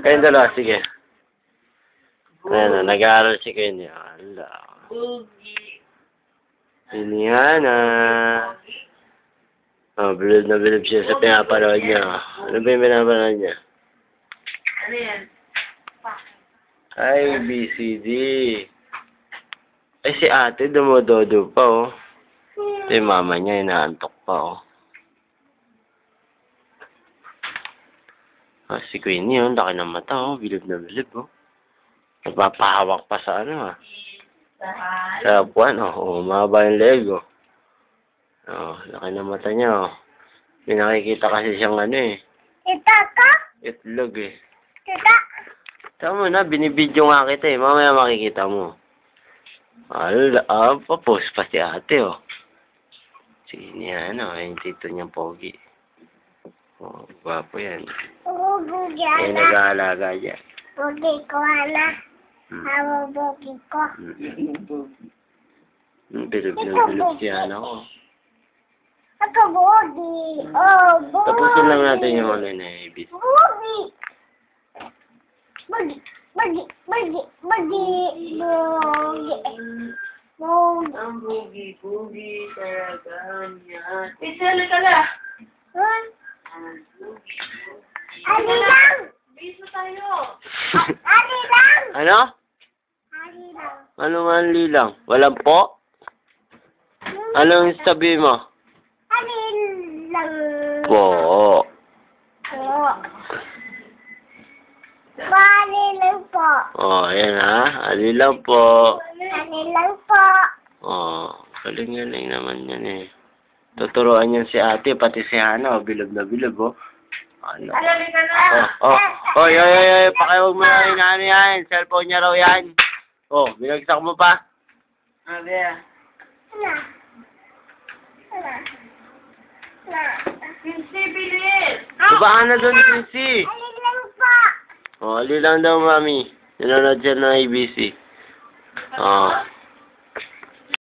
Kayong dalawa, sige. Ayan na, nag-aaral si Kenny. Ala. Sinihana. Oh, bilib na bilib siya sa pinapanood niya. Ano ba yung pinapanood niya? Ano yan? Ay, BCD. Ay, si ate dumododo pa, oh. Ito yung mama niya, inaantok pa, oh. Ah, si Queenie, oh, laki ng mata, oh. Bilib na bilib, oh. Nagpapahawak pa sa ano, ah. Sa buwan, oh. Umaba yung leg, oh. Oh, laki ng mata niya, oh. May nakikita kasi siyang ano, eh. Tita ka? Itlog, eh. Tita? Tama na, binibidyo nga kita, eh. Mamaya makikita mo. Ala, papost pa si ate, oh. Sige niya, ano, yung tito niyang pogi. Oh, gwapo yan. Bugi Eh, ana. nag-aalaga dyan. Bugi ko ana. Hawa bugi ko. Bilib na bilib siya, ano. Ako bugi. Oh, bugi. Tapusin lang natin yung ano na ibig. Bugi. Bugi. Bugi. Bugi. Bugi. Bugi. Bugi. Ang bugi-bugi talaga niya. Isali ka na. Huh? Ali lang. Biso tayo. Ali lang. Ano? Ali lang. Ano nga ang lilang? Walang po? Anong sabi mo? Ali lang. Po. Po. Ali lang po. Oh, ayan ha. Ali lang po. Ali lang po. Oh, galing-galing naman yan eh. Tuturuan yan si ate, pati si Hana, bilog na bilog, oh. Ano? Alali ka na. Oy, pakiwag mo na yung ano yan. Cellphone niya raw yan. Oh, binagsak mo pa. Ano yan? Ano? Ano? Ano? Pinsi, bilis. Diba ka na doon, Quincy? Ali lang po. Oh, ali lang daw, mami. Nanonood siya ng ABC. Oh.